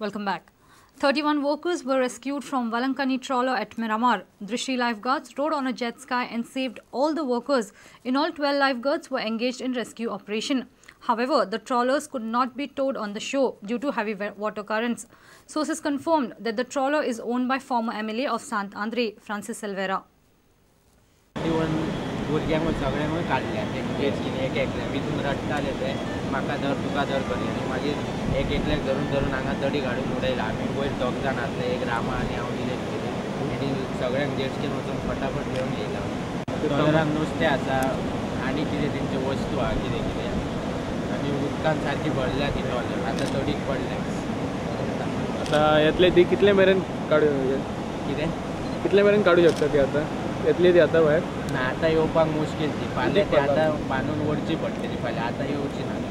Welcome back. 31 workers were rescued from Valankani trawler at Miramar. Drishti lifeguards rode on a jet ski and saved all the workers. In all, 12 lifeguards were engaged in rescue operation. However, the trawlers could not be towed on the shore due to heavy water currents. Sources confirmed that the trawler is owned by former MLA of Sant Andre, Francis Silvera. भुरग्यांक सगळ्यांक काडल्या ते जेट्सकीन एक एकल्या भितून रडटाले ते म्हाका धर तुका धर करी आनी मागीर एक एकल्याक धरून धरून हांगा दडी काडून उडयला. आमी वयर दोग जाण आसले, एक रामा आनी हांव डिलेट केली आनी सगळ्यांक जेट्सकीन वचून फटाफट घेवन येयला. ट्रॉलरान नुस्तें आसा आनी कितें तेंच्यो वस्तू आहा कितें कितें आनी उदकान सारकी भरल्या ती ट्रॉलर आतां दडीक पडल्या. आतां येतले ती कितले मेरेन काडू कितें कितले मेरेन काडू शकता ती आतां येतली ती आतां भायर ना आतां येवपाक मुश्कील ती फाल्यां ती आतां बांदून व्हरची पडटली फाल्यां आतां येवची ना.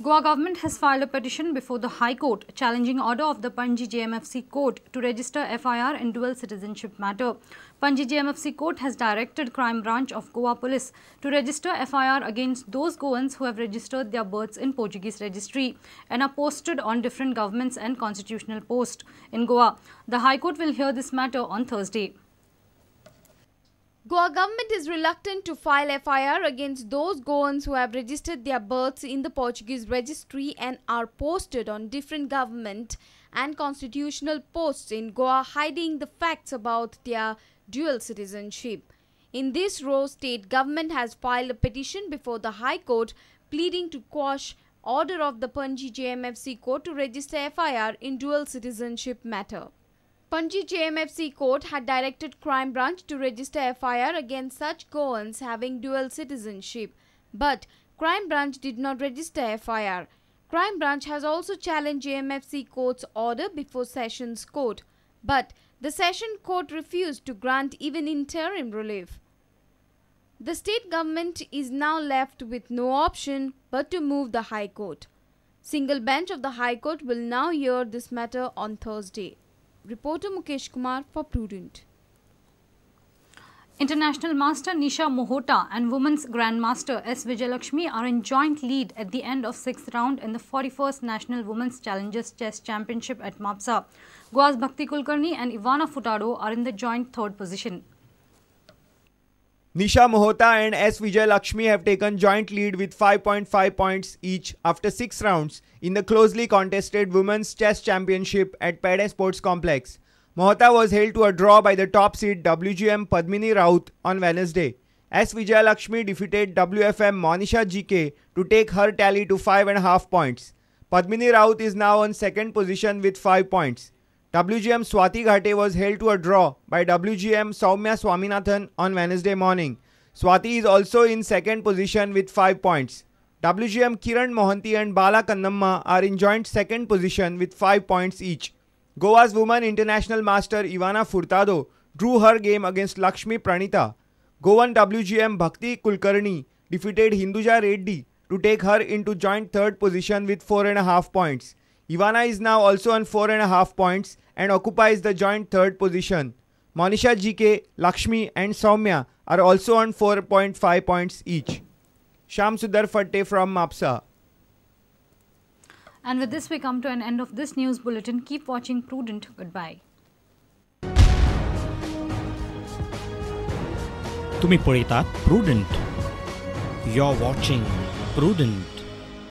Goa government has filed a petition before the High Court challenging order of the Panji JMFC Court to register FIR in dual citizenship matter. Panji JMFC Court has directed Crime Branch of Goa Police to register FIR against those Goans who have registered their births in Portuguese registry and are posted on different governments and constitutional posts in Goa. The High Court will hear this matter on Thursday. Goa government is reluctant to file FIR against those Goans who have registered their births in the Portuguese registry and are posted on different government and constitutional posts in Goa, hiding the facts about their dual citizenship. In this row, state government has filed a petition before the High Court pleading to quash order of the Panji JMFC Court to register FIR in dual citizenship matter. Panji JMFC Court had directed Crime Branch to register FIR against such Goans having dual citizenship, but Crime Branch did not register FIR. Crime Branch has also challenged JMFC Court's order before Sessions Court, but the Session Court refused to grant even interim relief. The state government is now left with no option but to move the High Court. Single bench of the High Court will now hear this matter on Thursday. Reporter Mukesh Kumar for Prudent. International Master Nisha Mohota and Women's Grandmaster S. Vijayalakshmi are in joint lead at the end of 6th round in the 41st National Women's Challengers Chess Championship at Mapsa. Goa's Bhakti Kulkarni and Ivana Furtado are in the joint third position. Nisha Mohota and S. Vijayalakshmi have taken joint lead with 5.5 points each after 6 rounds in the closely contested Women's Chess Championship at Pede Sports Complex. Mohota was held to a draw by the top seed WGM Padmini Raut on Wednesday. S. Vijayalakshmi defeated WFM Monisha GK to take her tally to 5.5 points. Padmini Raut is now on second position with 5 points. WGM Swati Ghate was held to a draw by WGM Soumya Swaminathan on Wednesday morning. Swati is also in second position with 5 points. WGM Kiran Mohanty and Bala Kannamma are in joint second position with 5 points each. Goa's woman international master Ivana Furtado drew her game against Lakshmi Pranita. Goan WGM Bhakti Kulkarni defeated Hinduja Reddy to take her into joint third position with 4.5 points. Ivana is now also on 4.5 points and occupies the joint third position. Monisha GK, Lakshmi and Soumya are also on 4.5 points each. Sham Sudar Fatte from Mapsa. And with this we come to an end of this news bulletin. Keep watching Prudent. Goodbye. तुम्ही पळयतात Prudent. You're watching Prudent.